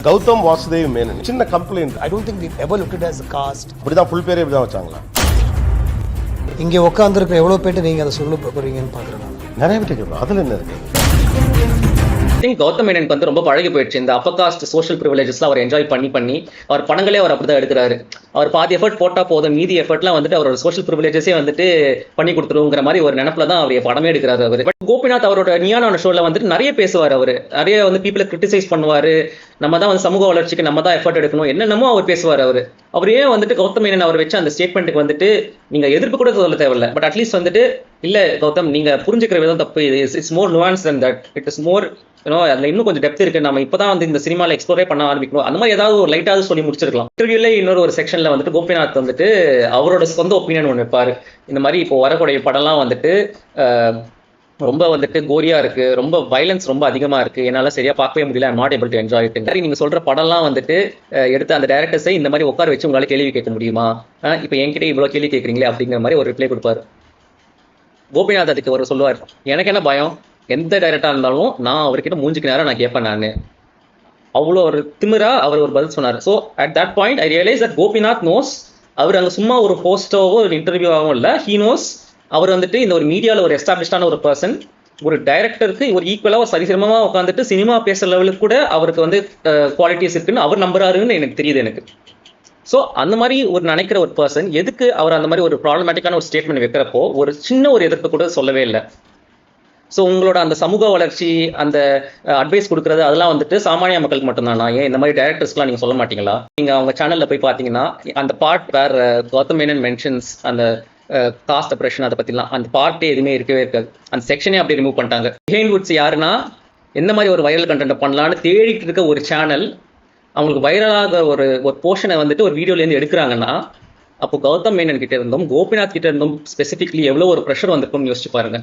கௌதம் வாசுதேவ் மேனன் சின்ன complaint. I don't think we've ever looked at it as a caste. இப்படிதான் full பேரே இப்படிதான் வச்சாங்களா? இங்கே உட்காந்துருக்க எவ்வளோ பேர்ட்டு நீங்கள் அதை சொல்ல போகிறீங்கன்னு பார்க்குறேன். நிறைய பேர் கேட்கணும். அதில் என்ன இருக்கு? கௌதம் மேனனுக்கு வந்து ரொம்ப பழகி போயிடுச்சு இந்த அப்பர் காஸ்ட் சோஷியல் ப்ரிவிலேஜஸ்லாம் அவர் என்ஜாய் பண்ணி அவர் படங்களே அவர் அப்படிதான் எடுக்கிறாரு. அவர் பாதி எஃபர்ட் போட்டா போதும், மீதி எஃபர்ட்லாம் வந்துட்டு அவரோட சோஷியல் ப்ரிவிலேஜஸே வந்துட்டு பண்ணி கொடுத்துருங்கிற மாதிரி ஒரு நினைப்புல தான் அவர் படமே எடுக்கிறாரு. அவர் பட் கோபிநாத் அவரோட நியானான ஷோல வந்துட்டு நிறைய பேசுவார். அவர் நிறைய வந்து பீப்புளை கிரிட்டிசைஸ் பண்ணுவாரு. நம்ம தான் வந்து சமூக வளர்ச்சிக்கு நம்ம தான் எஃபர்ட் எடுக்கணும், என்னென்னமோ அவர் பேசுவார். அவர் ஏன் வந்துட்டு கௌதம் மேனன் அவர் வச்சு அந்த ஸ்டேட்மெண்ட்டுக்கு வந்துட்டு நீங்க எதிர்ப்பு கூட சொல்ல தேவையில்லை, பட் அட்லீஸ்ட் வந்துட்டு இல்ல கௌதம் நீங்க புரிஞ்சுக்கிற விதம் தப்பு, it's more nuance than that, it is more அதுல இன்னும் கொஞ்சம் டெப்த் இருக்கு, நம்ம இப்பதான் வந்து இந்த சினிமால எக்ஸ்ப்ளோரே பண்ண ஆரம்பிக்கணும், அந்த மாதிரி ஏதாவது ஒரு லைட்டாவது சொல்லி முடிச்சிருக்கலாம். இன்டர்வியூல இன்னொரு ஒரு செக்ஷன்ல வந்துட்டு கோபிநாத் வந்துட்டு அவரோட சொந்த ஒப்பீனியன் ஒன்று வைப்பாரு. இந்த மாதிரி இப்போ வரக்கூடிய படம்லாம் வந்துட்டு ரொம்ப வந்துட்டு கோரியா இருக்கு, ரொம்ப வயலன்ஸ் ரொம்ப அதிகமா இருக்கு, என்னால சரியா பார்க்கவே முடியல, I'm not able to enjoy it. சரி நீங்க சொல்ற படம்லாம் வந்துட்டு எடுத்து அந்த டைரக்டர்ஸை இந்த மாதிரி உட்கார வச்சு உங்களால கேள்வி கேட்க முடியுமா, இப்போ என்கிட்ட இவ்வளவு கேள்வி கேட்குறீங்களே அப்படிங்கிற மாதிரி ஒரு ரிப்ளை கொடுப்பாரு. கோபிநாத் அதுக்கு அவர் சொல்லுவார், எனக்கு என்ன பயம், எந்த டைரக்டா இருந்தாலும் நான் அவர்கிட்ட மூஞ்சிக்கு நேரம் நான் கேட்பேன். நான் அவ்வளோ ஒரு திமிரா அவர் ஒரு பதில் சொன்னார். So at that point I realise that Gopinath knows, அவர் அங்கே சும்மா ஒரு போஸ்டோவோ ஒரு இன்டர்வியூவாகவும் இல்லை, ஹீ நோஸ் அவர் வந்துட்டு இந்த ஒரு மீடியாவில் ஒரு எஸ்டாப்ளிஷ்டான ஒரு பர்சன், ஒரு டைரக்டருக்கு ஒரு ஈக்குவலாக ஒரு சரிசமமாக உட்காந்துட்டு சினிமா பேசுகிற லெவலுக்கு கூட அவருக்கு வந்து குவாலிட்டிஸ் இருக்குன்னு அவர் நம்புறாருன்னு எனக்கு தெரியுது எனக்கு. ஸோ அந்த மாதிரி ஒரு நினைக்கிற ஒரு பர்சன் எதுக்கு அவர் அந்த மாதிரி ஒரு ப்ராப்ளமேட்டிக்கான ஒரு ஸ்டேட்மெண்ட் வைக்கிறப்போ ஒரு சின்ன ஒரு எதிர்ப்பு கூட சொல்லவே இல்லை. ஸோ உங்களோட அந்த சமூக வளர்ச்சி அந்த அட்வைஸ் கொடுக்குறது அதெல்லாம் வந்துட்டு சாமானிய மக்களுக்கு மட்டும்தானா, ஏன் இந்த மாதிரி டைரக்டர்ஸ்லாம் நீங்கள் சொல்ல மாட்டீங்களா? நீங்கள் அவங்க சேனலில் போய் பார்த்தீங்கன்னா அந்த பார்ட் வேர் கௌதம் மேனன் மென்ஷன்ஸ் அந்த காஸ்ட் அப்ரேஷன் அதை பற்றிலாம் அந்த பார்ட்டே எதுவுமே இருக்கவே இருக்காது. அந்த செக்ஷனே அப்படியே ரிமூவ் பண்ணிட்டாங்க. ஹெயின் வுட்ஸ் யாருன்னா எந்த மாதிரி ஒரு வைரல் கண்டென்ட் பண்ணலான்னு தேடிட்டு இருக்க ஒரு சேனல் அவங்களுக்கு வைரலாக ஒரு போர்ஷனை வந்துட்டு ஒரு வீடியோலேருந்து எடுக்கிறாங்கன்னா அப்போ கௌதம் மேனன் கிட்ட இருந்தும் கோபிநாத் கிட்ட இருந்தும் ஸ்பெசிஃபிக்லி எவ்வளோ ஒரு ப்ரெஷர் வந்திருக்கும்னு யோசிச்சு பாருங்க.